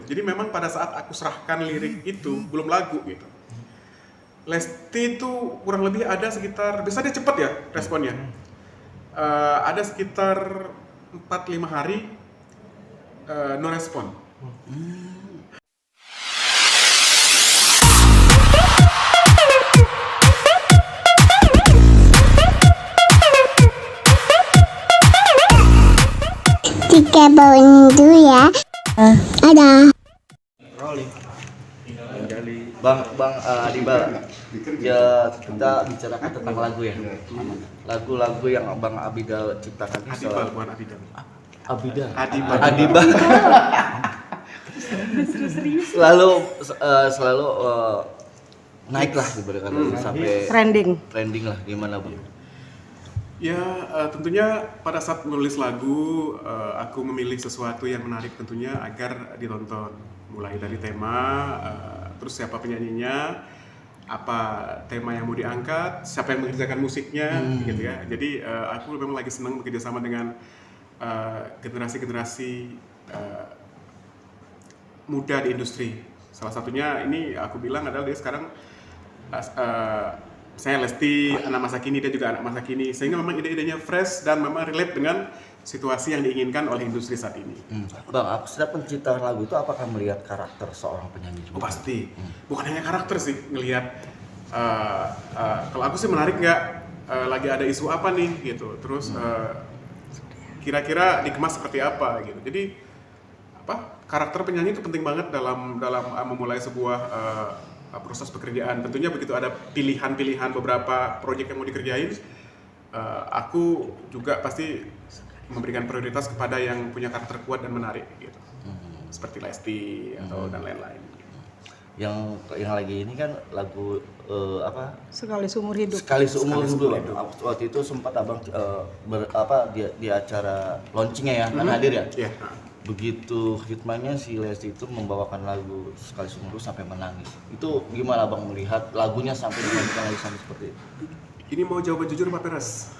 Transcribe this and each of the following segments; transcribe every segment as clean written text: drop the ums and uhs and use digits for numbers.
Jadi memang pada saat aku serahkan lirik itu belum lagu gitu. Lesti itu kurang lebih ada sekitar, bisa dia cepet ya responnya. Ada sekitar 4-5 hari no respon. Tiga bawain dulu ya. Ada. Rolling. Bang Adibal, ya kita bicarakan tentang lagu ya. Lagu-lagu yang Bang Abidal ciptakan itu Adibal bukan Abidal. Adibal. selalu naik lah ibaratnya sampai trending lah, gimana Bang? Ya tentunya pada saat menulis lagu aku memilih sesuatu yang menarik tentunya agar ditonton, mulai dari tema, terus siapa penyanyinya, apa tema yang mau diangkat, siapa yang mengerjakan musiknya gitu ya. Jadi aku memang lagi senang bekerja sama dengan generasi-generasi muda di industri. Salah satunya ini aku bilang adalah dia sekarang saya Lesti, anak masa kini, dia juga anak masa kini, sehingga memang ide-idenya fresh dan memang relate dengan situasi yang diinginkan oleh industri saat ini. Bang, setiap penciptaan lagu itu apakah melihat karakter seorang penyanyi juga? Oh pasti, bukan hanya karakter sih, ngelihat kalau aku sih menarik nggak, lagi ada isu apa nih gitu, terus kira-kira dikemas seperti apa gitu. Jadi karakter penyanyi itu penting banget dalam memulai sebuah proses pekerjaan. Tentunya begitu ada pilihan-pilihan beberapa proyek yang mau dikerjain, aku juga pasti memberikan prioritas kepada yang punya karakter kuat dan menarik gitu. Seperti Lesti atau dan lain-lain. Yang lagi ini kan lagu Sekali Seumur Hidup. Sekali Seumur Hidup. Waktu itu sempat Abang di acara launchingnya ya, kan hadir ya? Iya. Begitu hikmahnya si Lesti itu membawakan lagu Sekali Seumur Hidup sampai menangis. Itu gimana Abang melihat lagunya sampai dinyanyikan lagi sampai seperti itu? Ini mau jawaban jujur apa peres?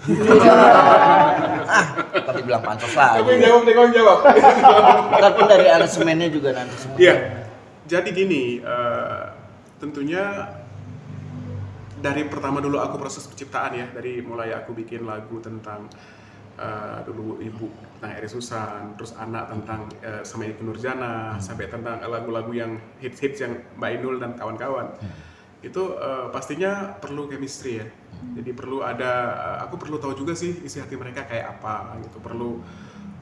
Tapi bilang pansos lagi. Tapi jawab. Walaupun dari aransemennya juga nanti semua. Iya. Jadi gini, tentunya dari pertama dulu aku proses penciptaan ya, dari mulai aku bikin lagu tentang dulu ibu tentang Eri Susan, terus anak tentang sama Ibu Nurjana, sampai tentang lagu-lagu yang hits-hits yang Mbak Inul dan kawan-kawan. Itu pastinya perlu chemistry ya. Jadi perlu ada, aku perlu tahu juga sih isi hati mereka kayak apa gitu.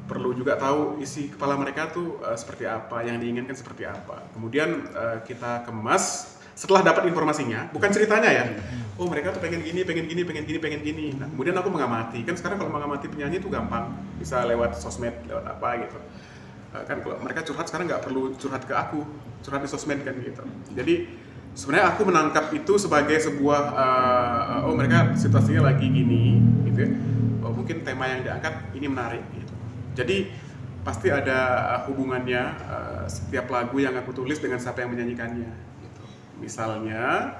Perlu juga tahu isi kepala mereka tuh seperti apa, yang diinginkan seperti apa. Kemudian kita kemas setelah dapat informasinya, bukan ceritanya ya. Oh mereka tuh pengen gini. Nah, kemudian aku mengamati. Kan sekarang kalau mengamati penyanyi itu gampang, bisa lewat sosmed, lewat apa gitu. Kan kalau mereka curhat sekarang nggak perlu curhat ke aku, curhat di sosmed kan gitu. Jadi sebenarnya aku menangkap itu sebagai sebuah oh mereka situasinya lagi gini gitu ya. Oh mungkin tema yang diangkat ini menarik gitu. Jadi pasti ada hubungannya setiap lagu yang aku tulis dengan siapa yang menyanyikannya gitu. Misalnya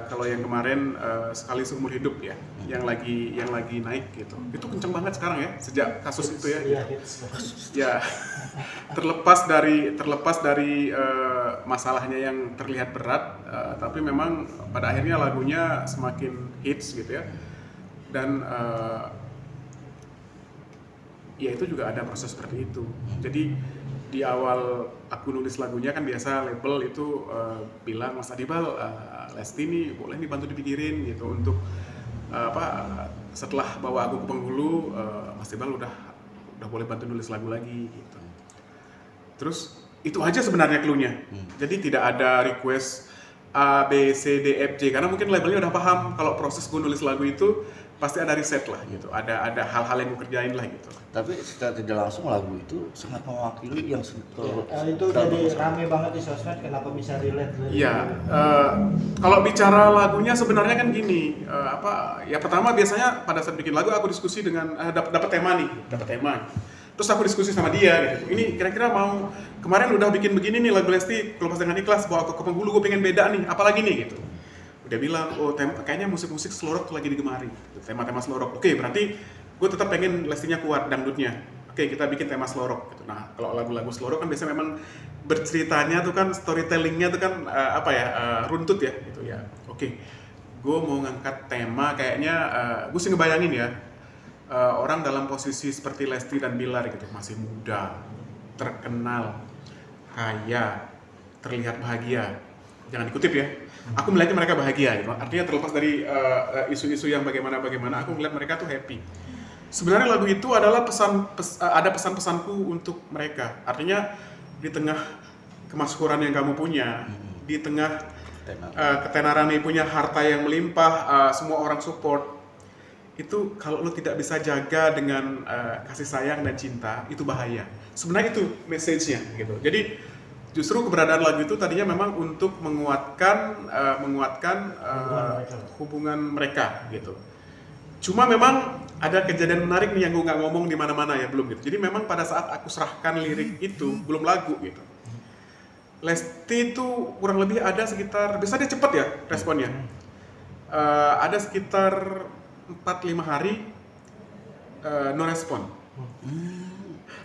kalau yang kemarin Sekali Seumur Hidup ya, yang lagi naik gitu. Itu kenceng banget sekarang ya sejak kasus itu ya. Ya. Terlepas dari masalahnya yang terlihat berat, tapi memang pada akhirnya lagunya semakin hits gitu ya. Dan ya itu juga ada proses seperti itu. Jadi di awal aku nulis lagunya kan biasa label itu bilang Mas Adibal, Lesti nih boleh nih bantu dipikirin gitu untuk setelah bawa aku ke Penghulu, Mas Adibal udah boleh bantu nulis lagu lagi gitu. Terus itu aja sebenarnya clue-nya. Jadi tidak ada request A, B, C, D, F, G karena mungkin labelnya udah paham kalau proses gue nulis lagu itu pasti ada riset lah gitu, ada hal-hal yang gue kerjain lah gitu. Tapi secara tidak langsung lagu itu sangat mewakili yang itu jadi rame banget di sosmed, kenapa bisa relate? Iya, kalau bicara lagunya sebenarnya kan gini, ya pertama biasanya pada saat bikin lagu aku diskusi dengan dapat tema. Terus aku diskusi sama dia gitu. Ini kira-kira mau kemarin udah bikin begini nih lagu Lesti, Kelepas Dengan Ikhlas, bawa ke Penghulu gue pengen beda nih, apalagi nih gitu. Dia bilang, oh kayaknya musik-musik slow rock tuh lagi digemari, tema-tema slow rock. Oke, berarti gue tetap pengen Lestinya kuat, dangdutnya. oke, kita bikin tema Slorok gitu. Nah, kalau lagu-lagu Slorok kan biasanya memang berceritanya tuh kan, storytellingnya tuh kan runtut ya gitu ya. Oke, gue mau ngangkat tema kayaknya, gue sih ngebayangin ya, orang dalam posisi seperti Lesti dan Bilar gitu, masih muda, terkenal, kaya, terlihat bahagia. Jangan dikutip ya. Aku melihatnya mereka bahagia gitu. Artinya terlepas dari isu-isu yang bagaimana, aku melihat mereka tuh happy. Sebenarnya lagu itu adalah ada pesan-pesanku untuk mereka. Artinya di tengah kemasyhuran yang kamu punya, di tengah ketenaran yang punya harta yang melimpah, semua orang support, itu kalau lo tidak bisa jaga dengan kasih sayang dan cinta, itu bahaya. Sebenarnya itu message-nya gitu. Jadi justru keberadaan lagu itu tadinya memang untuk menguatkan hubungan mereka gitu. Cuma memang ada kejadian menarik nih yang gue nggak ngomong di mana-mana ya, belum gitu. Jadi memang pada saat aku serahkan lirik itu, belum lagu gitu, Lesti itu kurang lebih ada sekitar, biasanya dia cepet ya responnya, ada sekitar 4-5 hari no respon.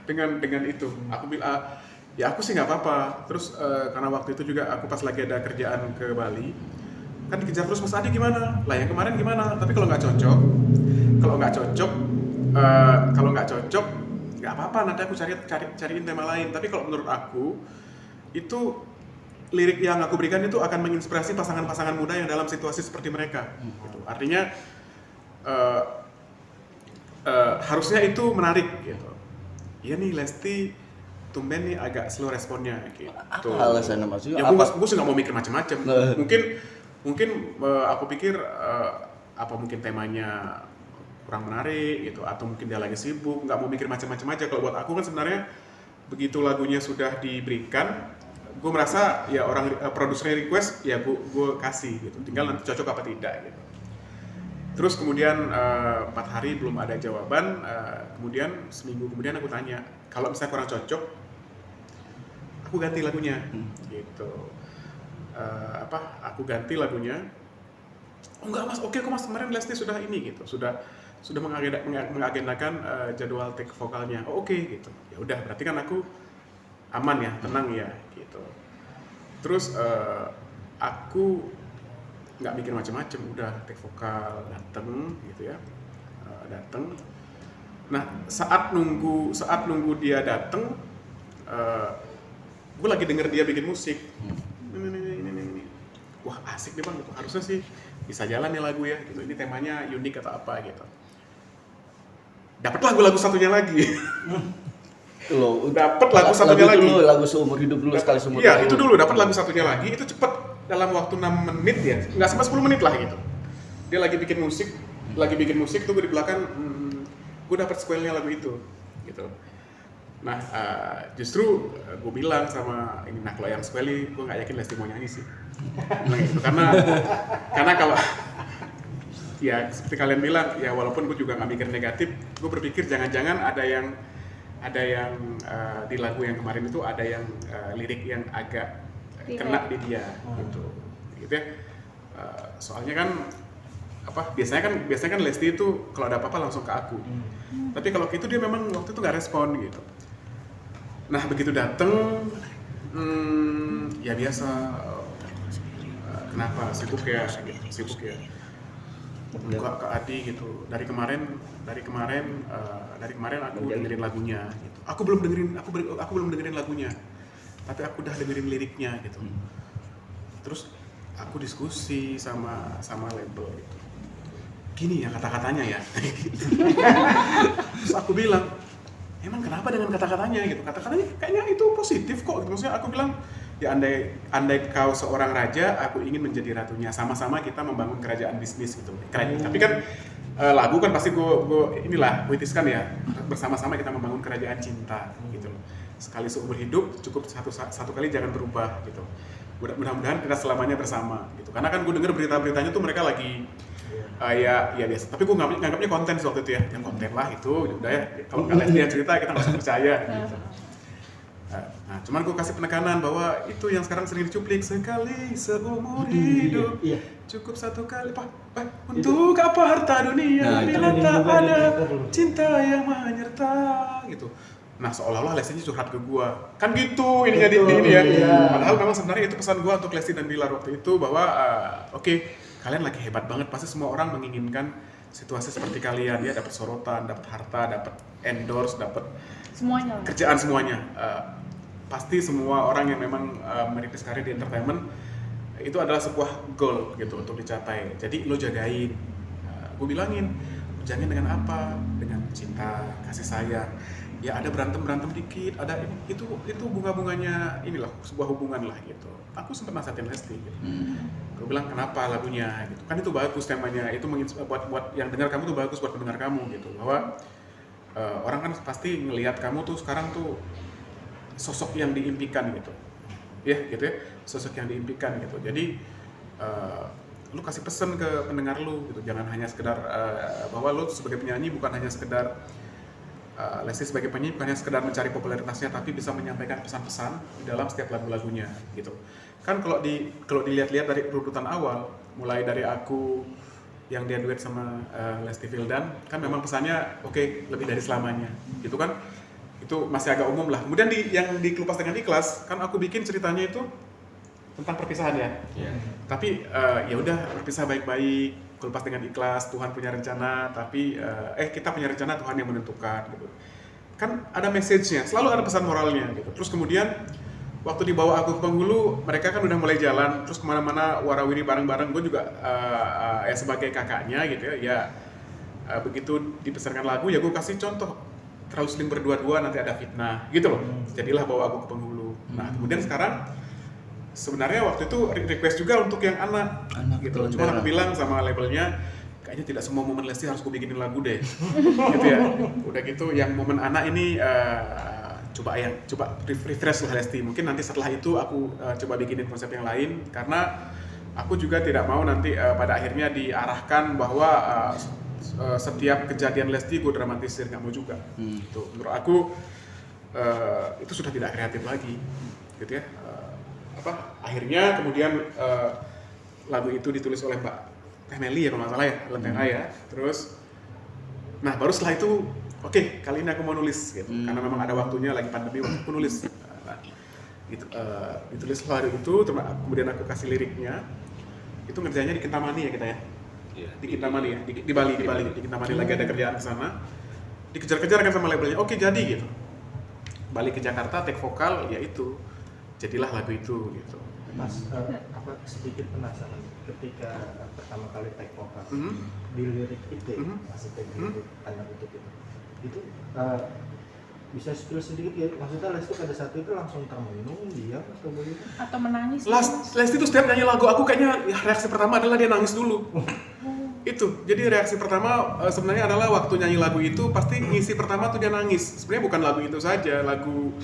Dengan itu aku bilang ya aku sih nggak apa-apa. Terus karena waktu itu juga aku pas lagi ada kerjaan ke Bali, kan dikejar terus, Mas Adi gimana? Lah yang kemarin gimana? Tapi kalau nggak cocok nggak apa-apa, nanti aku cariin tema lain. Tapi kalau menurut aku itu lirik yang aku berikan itu akan menginspirasi pasangan-pasangan muda yang dalam situasi seperti mereka. Gitu. Artinya harusnya itu menarik gitu. Iya nih Lesti tumben nih agak slow responnya gitu. Apa alasannya maksudnya? Ya gue sih nggak mau mikir macam-macam. Mungkin aku pikir apa mungkin temanya kurang menarik gitu, atau mungkin dia lagi sibuk, nggak mau mikir macam-macam aja. Kalau buat aku kan sebenarnya begitu lagunya sudah diberikan, gue merasa ya orang produsernya request ya gue kasih gitu, tinggal nanti cocok apa tidak gitu. Terus kemudian 4 hari belum ada jawaban, kemudian seminggu kemudian aku tanya, kalau misalnya kurang cocok aku ganti lagunya gitu. Aku ganti lagunya. Oh enggak Mas, oke kok Mas, kemarin Lesti sudah ini gitu, sudah mengagendakan jadwal take vokalnya. Oh oke gitu. Ya udah, berarti kan aku aman ya, tenang ya gitu. Terus aku nggak mikir macam-macam, udah take vokal, dateng gitu ya, dateng. Nah saat nunggu dia dateng, gue lagi denger dia bikin musik. Ini. Wah asik deh bang, gitu. Harusnya sih bisa jalan nih lagu ya, gitu. Ini temanya unik atau apa gitu. Dapet lagu satunya lagi. Dapet lagu satunya lagi. Lagu seumur hidup dulu, sekali seumur hidup. Iya itu dulu, dapat lagu satunya lagi, itu cepet dalam waktu 6 menit ya, nggak sampai 10 menit lah gitu. Dia lagi bikin musik tuh gue di belakang, gue dapet sequelnya lagu itu, gitu. Nah justru gue bilang sama ini, nah kalau yang sequel gue nggak yakin Lesti mau nyanyi sih. Bilang gitu, karena kalau ya seperti kalian bilang ya, walaupun gue juga nggak mikir negatif, gue berpikir jangan-jangan ada yang di lagu yang kemarin itu ada yang lirik yang agak kena di dia gitu ya. Soalnya kan biasanya kan Lesti itu kalau ada apa-apa langsung ke aku. Tapi kalau gitu dia memang waktu itu nggak respon gitu. Nah begitu dateng, ya biasa, kenapa sibuk ya enggak ke Adi gitu. Dari kemarin aku dengerin lagunya gitu. Aku belum dengerin lagunya, tapi aku udah dengerin liriknya gitu. Terus aku diskusi sama label gitu. Gini ya kata-katanya ya. Terus aku bilang, emang kenapa dengan kata-katanya gitu? Kata-katanya kayaknya itu positif kok gitu. Maksudnya aku bilang, ya andai kau seorang raja, aku ingin menjadi ratunya. Sama-sama kita membangun kerajaan bisnis gitu. Keren. Tapi kan lagu kan pasti gue puitiskan ya. Bersama-sama kita membangun kerajaan cinta gitu loh. Sekali seumur hidup, cukup satu kali jangan berubah gitu. Mudah-mudahan kita selamanya bersama gitu. Karena kan gue denger berita-beritanya tuh mereka lagi ya biasa. Tapi gue nganggapnya konten waktu itu ya. Yang konten lah itu, udah ya. Kalau nggak lihat dia cerita kita nggak usah percaya gitu. Nah, cuman gue kasih penekanan bahwa itu yang sekarang sering dicuplik, sekali seumur hidup, Iya. cukup satu kali. Untuk apa harta dunia bila itu tak juga ada di Twitter. cinta yang menyertai gitu. Nah, seolah-olah Lesti curhat ke gue, kan gitu ininya di Betul, ini ya. iya. Padahal memang sebenarnya itu pesan gue untuk Lesti dan Bilar waktu itu bahwa oke, kalian lagi hebat banget, pasti semua orang menginginkan situasi seperti kalian ya, dapat sorotan, dapat harta, dapat endorse, dapat Semuanya lah. kerjaan semuanya. Pasti semua orang yang memang merintis karir di entertainment itu adalah sebuah goal gitu untuk dicapai. Jadi lo jagain. Gue bilangin, jagain dengan apa? Dengan cinta, kasih sayang. Ya ada berantem dikit, ada ini itu bunga-bunganya inilah sebuah hubungan lah gitu. Aku sempat nasihatin Lesti gitu. Gue bilang kenapa lagunya gitu. Kan itu bagus temanya, itu buat yang dengar kamu tuh bagus buat pendengar kamu gitu. Bahwa orang kan pasti ngelihat kamu tuh sekarang tuh sosok yang diimpikan gitu. Ya gitu ya, sosok yang diimpikan gitu. Jadi lu kasih pesan ke pendengar lu gitu. Jangan hanya sekedar bahwa lu sebagai penyanyi bukan hanya sekedar Lesti sebagai penyanyi bukan hanya sekedar mencari popularitasnya, tapi bisa menyampaikan pesan-pesan di dalam setiap lagu-lagunya gitu. Kan kalau dilihat-lihat dari urutan awal, mulai dari Aku yang dia duet sama Lesti Vildan, kan memang pesannya oke, lebih dari selamanya gitu kan. Itu masih agak umum lah. Kemudian yang di Kelupas dengan Ikhlas, kan aku bikin ceritanya itu tentang perpisahan ya. Tapi ya udah berpisah baik-baik, kelupas dengan ikhlas, Tuhan punya rencana, tapi kita punya rencana, Tuhan yang menentukan gitu. Kan ada message-nya, selalu ada pesan moralnya gitu. Terus kemudian waktu dibawa Aku ke Penghulu, mereka kan udah mulai jalan, terus kemana-mana warawiri bareng-bareng. Gue juga sebagai kakaknya gitu ya, begitu dipesankan lagu ya gue kasih contoh, terlalu sering berdua-dua nanti ada fitnah gitu loh. Jadilah bawa Aku ke Penghulu. Nah kemudian sekarang sebenarnya waktu itu request juga untuk yang anak gitu. Cuma aku bilang sama labelnya, kayaknya tidak semua momen Lesti harus gue bikinin lagu deh. Gitu ya. Udah gitu yang momen anak ini coba refresh lah Lesti. Mungkin nanti setelah itu aku coba bikinin konsep yang lain, karena aku juga tidak mau nanti pada akhirnya diarahkan bahwa setiap kejadian Lesti gue dramatisir, nggak mau juga. Gitu. Menurut aku itu sudah tidak kreatif lagi, gitu ya. Akhirnya kemudian lagu itu ditulis oleh Mbak Teh Meli ya kalau nggak salah ya, Lentera ya. Terus, nah baru setelah itu, oke, kali ini aku mau nulis gitu, karena memang ada waktunya, lagi pandemi waktu aku nulis. Nah, gitu, ditulis lagu itu, kemudian aku kasih liriknya. Itu ngerjainnya di Kintamani ya kita ya. Di Kintamani ya, di Bali, di Kintamani lagi ada kerjaan ke sana. Dikejar-kejar kan sama labelnya, oke jadi gitu. Balik ke Jakarta, take vokal, ya itu. Jadilah lagu itu gitu. Mas, sedikit penasaran ketika pertama kali take vokal di lirik itu, masih take lirik tanda kutip itu bisa spill sedikit ya, maksudnya Lesti pada saat itu langsung termenung, diam atau begitu? Atau menangis? Lesti itu setiap nyanyi lagu aku kayaknya reaksi pertama adalah dia nangis dulu. Itu, jadi reaksi pertama sebenarnya adalah waktu nyanyi lagu itu pasti ngisi pertama tuh dia nangis. Sebenarnya bukan lagu itu saja, lagu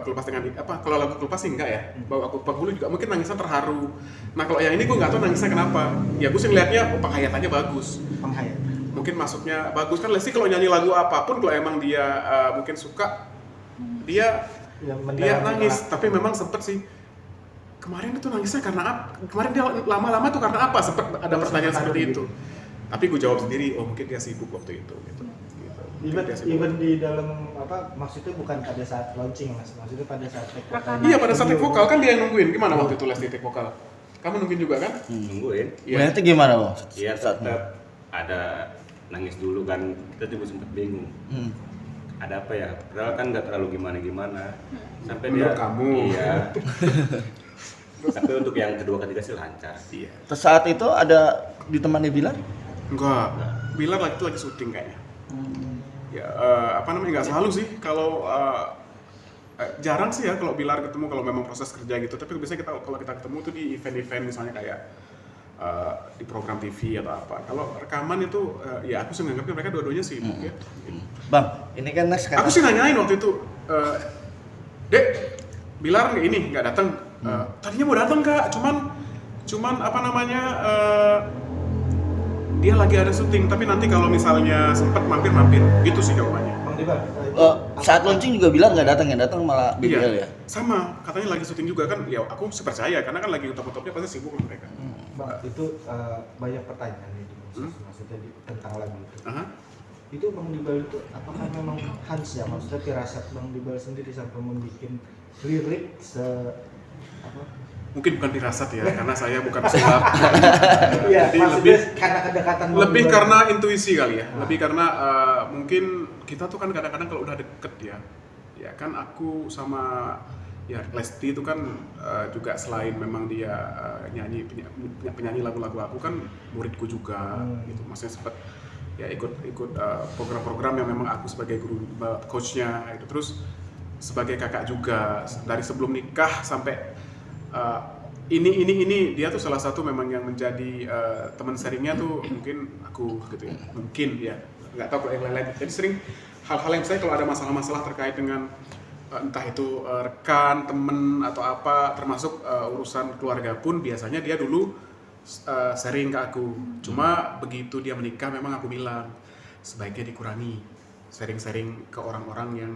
Kelupas dengan kalau lagu Kelupas sih enggak ya, bawa Aku Penghulu juga mungkin nangisnya terharu. Nah kalau yang ini gue nggak tahu nangisnya kenapa. Ya gue sih ngeliatnya penghayatannya bagus, mungkin masuknya bagus kan. Lesti kalau nyanyi lagu apapun kalau emang dia mungkin suka, dia nangis. Tapi memang sempet sih kemarin itu nangisnya karena apa? Kemarin dia lama-lama tuh karena apa? Sempet ada pertanyaan seperti itu. Tapi gue jawab sendiri, oh mungkin dia sibuk waktu itu gitu. Even di dalam maksudnya bukan pada saat launching mas, maksudnya pada saat take vokal. Iya pada saat take vokal kan dia yang nungguin. Gimana waktu itu Lesti take vokal? Kamu nungguin juga kan? Nungguin. Iya. Itu gimana bang? Iya tetap ada nangis dulu kan, kita juga sempat bingung. Ada apa ya? Padahal kan nggak terlalu gimana-gimana. Sampai menurut dia kamu. Iya. Tapi untuk yang kedua ketiga sih lancar. Iya. Terus saat itu ada ditemani Bilar? Enggak. Bilar lagi syuting kayaknya. Ya nggak selalu sih. Kalau jarang sih ya kalau Bilar ketemu kalau memang proses kerja gitu. Tapi biasanya kalau kita ketemu tuh di event-event misalnya kayak di program TV atau apa. Kalau rekaman itu ya aku sih nganggapnya mereka dua-duanya sibuk ya. Bang, ini kan next kan. Aku sih nanyain waktu itu, Dek, Bilar nggak datang. Tadinya mau datang Kak, cuman dia lagi ada syuting, tapi nanti kalau misalnya sempat mampir gitu sih jawabannya. Bang Dibar, saat launching juga bilang nggak datang, yang datang malah BBL ya. Sama, katanya lagi syuting juga kan. Ya aku sih percaya karena kan lagi top-topnya pasti sibuk lah mereka. Bang, itu banyak pertanyaan nih maksudnya tentang lagu itu. Itu Bang Dibal itu apakah memang Hans ya, maksudnya firasat Bang Dibal sendiri sampai membuat lirik Mungkin bukan dirasat ya, karena saya bukan pesulap. Iya, Jadi lebih karena kedekatan Bang lebih Dibal. karena intuisi kali ya. Lebih karena mungkin kita tuh kan kadang-kadang kalau udah deket ya kan aku sama ya Lesti itu kan juga selain memang dia penyanyi lagu-lagu aku kan muridku juga gitu. Maksudnya sempat ya ikut program-program yang memang aku sebagai guru coachnya itu, terus sebagai kakak juga dari sebelum nikah sampai ini dia tuh salah satu memang yang menjadi teman sharingnya tuh mungkin aku gitu ya, mungkin ya nggak tahu kalau yang lain-lain. Jadi sering hal-hal yang saya kalau ada masalah-masalah terkait dengan entah itu rekan, temen atau apa, termasuk urusan keluarga pun biasanya dia dulu sharing ke aku. Cuma begitu dia menikah memang aku bilang sebaiknya dikurangi sharing-sharing ke orang-orang yang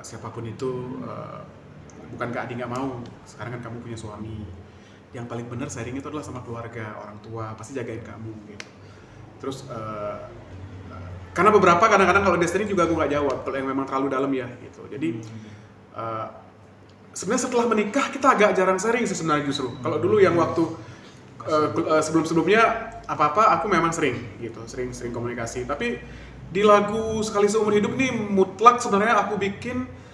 siapapun itu. Bukan Kak Adi nggak mau, sekarang kan kamu punya suami. Yang paling benar sharing itu adalah sama keluarga, orang tua, pasti jagain kamu gitu. Terus karena beberapa kadang-kadang kalau dia sharing juga aku nggak jawab, kalau yang memang terlalu dalam ya gitu. Jadi sebenarnya setelah menikah kita agak jarang sharing sih sebenarnya justru. Kalau dulu yang waktu sebelum-sebelumnya apa-apa aku memang sering gitu, sering komunikasi. Tapi di lagu Sekali Seumur Hidup nih mutlak sebenarnya aku bikin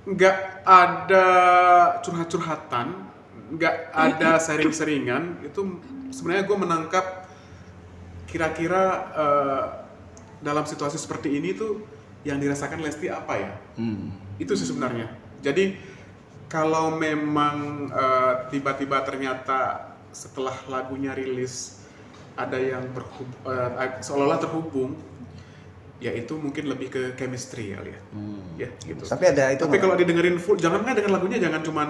nggak ada curhat-curhatan, nggak ada sharing-sharingan. Itu sebenarnya gue menangkap kira-kira dalam situasi seperti ini tuh yang dirasakan Lesti apa ya. Itu sih sebenarnya. Jadi kalau memang tiba-tiba ternyata setelah lagunya rilis ada yang seolah-olah terhubung, ya itu mungkin lebih ke chemistry kali ya. Ya gitu. Tapi kalau didengerin full, jangan denger lagunya jangan cuman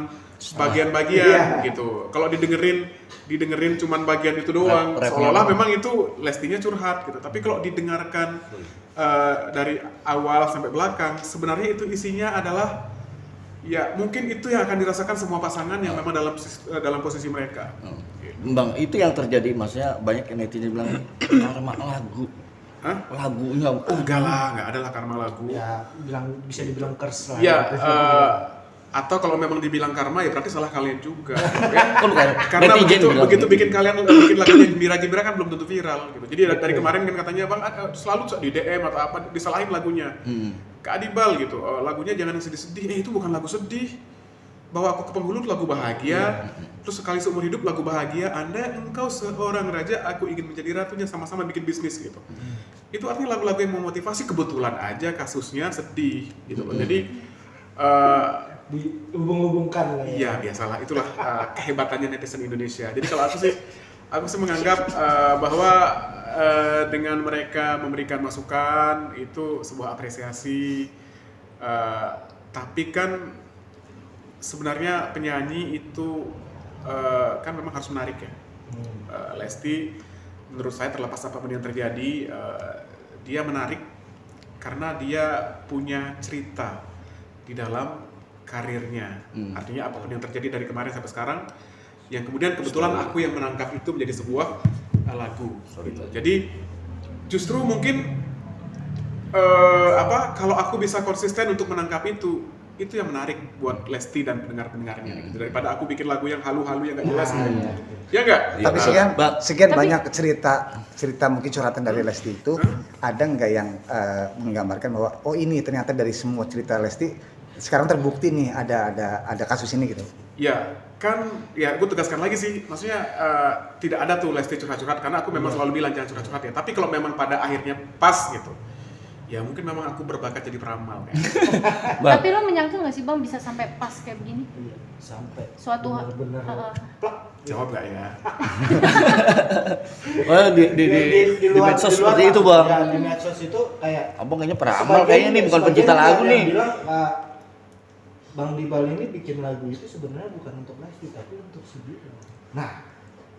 bagian-bagian gitu. Kalau didengerin cuman bagian itu doang, seolah-olah memang itu Lestinya curhat gitu. Tapi kalau didengarkan dari awal sampai belakang, sebenarnya itu isinya adalah ya mungkin itu yang akan dirasakan semua pasangan yang memang dalam posisi mereka. Bang, itu yang terjadi, maksudnya banyak netizen bilang karma lagu. Lagunya enggak lah, nggak ada lah karma lagu. Ya, bisa dibilang curse lah. Ya, atau kalau memang dibilang karma ya berarti salah kalian juga. Karena begitu bikin kalian bikin lagu yang gembira-gembira kan belum tentu viral gitu. Jadi dari kemarin kan katanya Bang selalu di DM atau apa disalahin lagunya. Kak Adibal gitu, lagunya jangan yang sedih-sedih. Itu bukan lagu sedih. Bawa aku ke penghulu lagu bahagia, terus Sekali Seumur Hidup lagu bahagia. Engkau seorang raja, aku ingin menjadi ratunya, sama-sama bikin bisnis gitu. Itu artinya lagu-lagu yang memotivasi, kebetulan aja kasusnya sedih gitu. Jadi dihubung-hubungkan lah ya. Iya biasalah, itulah kehebatannya netizen Indonesia. Jadi kalau aku sih menganggap bahwa dengan mereka memberikan masukan itu sebuah apresiasi. Tapi kan sebenarnya penyanyi itu kan memang harus menarik ya. Lesti menurut saya terlepas apapun yang terjadi, dia menarik karena dia punya cerita di dalam karirnya. Artinya apapun yang terjadi dari kemarin sampai sekarang, yang kemudian kebetulan aku yang menangkap itu menjadi sebuah lagu. Jadi justru mungkin kalau aku bisa konsisten untuk menangkap itu yang menarik buat Lesti dan pendengar-pendengarnya gitu. Daripada aku bikin lagu yang halu-halu yang nggak jelas gitu. Ya nggak? Tapi sekian banyak cerita mungkin curhatan dari Lesti itu, ada nggak yang menggambarkan bahwa oh ini ternyata dari semua cerita Lesti sekarang terbukti nih ada kasus ini gitu? Ya kan, ya gue tegaskan lagi sih, maksudnya tidak ada tuh Lesti curhat-curhat karena aku memang selalu bilang jangan curhat-curhat ya. Tapi kalau memang pada akhirnya pas gitu, ya mungkin memang aku berbakat jadi peramal kan. Tapi lo menyangka nggak sih Bang bisa sampai pas kayak begini? Iya, sampai Suatu benar-benar Jawab nggak ya? Di medsos seperti itu Bang. Ya, di medsos itu kayak Abang kayaknya peramal kayaknya nih, bukan pencipta lagu nih. Bilang Bang Dibal ini bikin lagu itu sebenarnya bukan untuk Lesti tapi untuk si Dibal. Nah,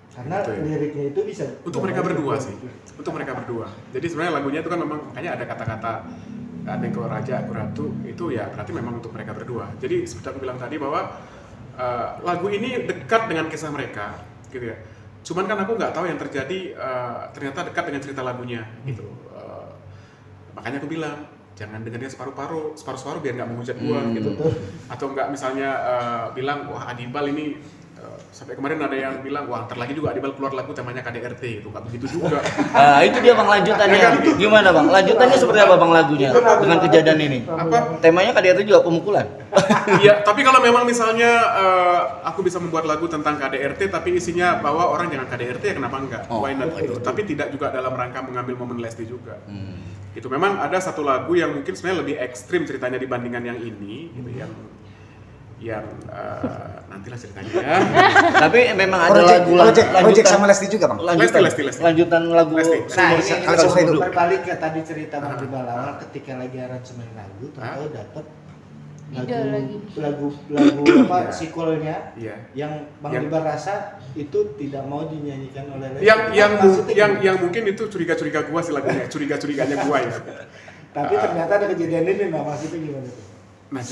karena gitu ya. liriknya itu bisa Untuk mereka berdua sih, untuk mereka berdua. Jadi sebenarnya lagunya itu kan memang makanya ada kata-kata ada yang keluar raja, aku ratu, itu ya berarti memang untuk mereka berdua. Jadi seperti aku bilang tadi bahwa lagu ini dekat dengan kisah mereka, gitu ya. Cuman kan aku nggak tahu yang terjadi ternyata dekat dengan cerita lagunya, gitu. Makanya aku bilang jangan dengarnya separuh-separuh biar nggak menghujat gua, gitu. Atau nggak misalnya bilang wah Adibal ini sampai kemarin ada yang bilang wah ntar lagi juga Adibal keluar lagu temanya KDRT, itu nggak begitu juga. Nah, itu dia Bang lanjutannya. Ya kan? Gimana Bang? Lanjutannya seperti apa Bang lagunya dengan kejadian ini? Apa? Temanya KDRT juga pemukulan. Iya, tapi kalau memang misalnya aku bisa membuat lagu tentang KDRT tapi isinya bahwa orang jangan KDRT ya kenapa enggak? Why not gitu. Tapi tidak juga dalam rangka mengambil momen Lesti juga. Itu memang ada satu lagu yang mungkin sebenarnya lebih ekstrim ceritanya dibandingkan yang ini gitu, yang nantilah ceritanya ya. Tapi memang ada lagu project sama Lesti juga Bang. Lesti. Lanjutan lagu Lesti. Nah, Kalau Sumur Hidup. berbalik ke tadi cerita Bang Adibal awal ketika lagi aransemen lagu, tahu dapat lagu apa sequelnya yang Bang Adibal rasa itu tidak mau dinyanyikan oleh Lesti. Yang mungkin itu curiga-curiga gua sih lagunya, curiga-curiganya gua ya. Tapi ternyata ada kejadian ini, nah maksudnya gimana tuh? Nah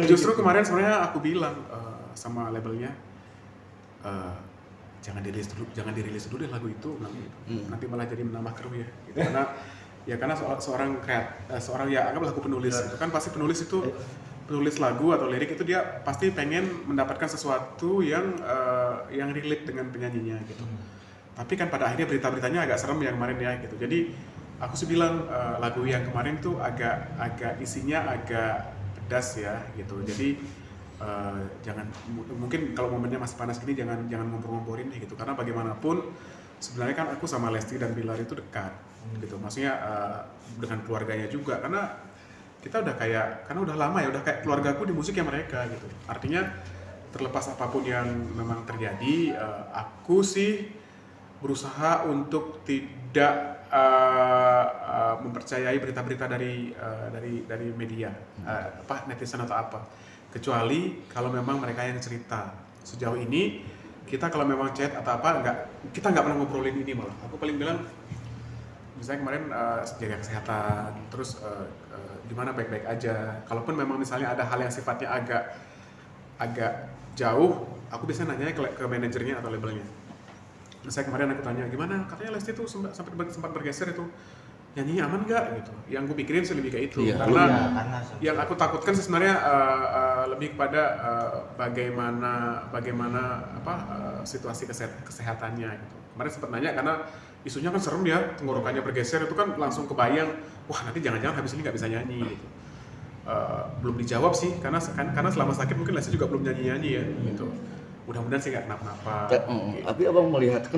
justru kemarin sebenarnya aku bilang sama labelnya jangan dirilis dulu deh lagu itu, nanti malah jadi menambah keruh ya. Gitu. Karena seorang ya anggaplah aku penulis itu kan pasti penulis lagu atau lirik itu dia pasti pengen mendapatkan sesuatu yang relate dengan penyanyinya gitu. Tapi kan pada akhirnya berita-beritanya agak serem yang kemarin ya gitu. Jadi aku sih bilang lagu yang kemarin tuh agak isinya agak pedas ya gitu. Jadi jangan mungkin kalau momennya masih panas gini jangan ngompor-ngomporin deh gitu. Karena bagaimanapun sebenarnya kan aku sama Lesti dan Bilar itu dekat gitu. Maksudnya dengan keluarganya juga karena kita karena udah lama ya udah kayak keluargaku di musik ya mereka gitu. Artinya terlepas apapun yang memang terjadi, aku sih berusaha untuk tidak mempercayai berita-berita dari media, netizen atau apa. Kecuali kalau memang mereka yang cerita. Sejauh ini kita kalau memang chat atau apa kita nggak pernah ngobrolin ini malah. Aku paling bilang misalnya kemarin jaga kesehatan, terus gimana baik-baik aja. Kalaupun memang misalnya ada hal yang sifatnya agak jauh, aku biasanya nanya ke manajernya atau labelnya. Saya kemarin aku tanya gimana, katanya Lesti tuh sempat bergeser itu nyanyi aman nggak gitu. Yang gue pikirin sih lebih kayak itu, karena yang aku takutkan sebenarnya lebih kepada bagaimana situasi kesehatannya gitu. Kemarin sempat nanya karena isunya kan serem ya, tenggorokannya bergeser itu kan langsung kebayang, wah nanti jangan-jangan habis ini nggak bisa nyanyi gitu. Belum dijawab sih karena selama sakit mungkin Lesti juga belum nyanyi ya gitu. Mudah-mudahan sih nggak kenapa-napa. Tapi abang melihat kan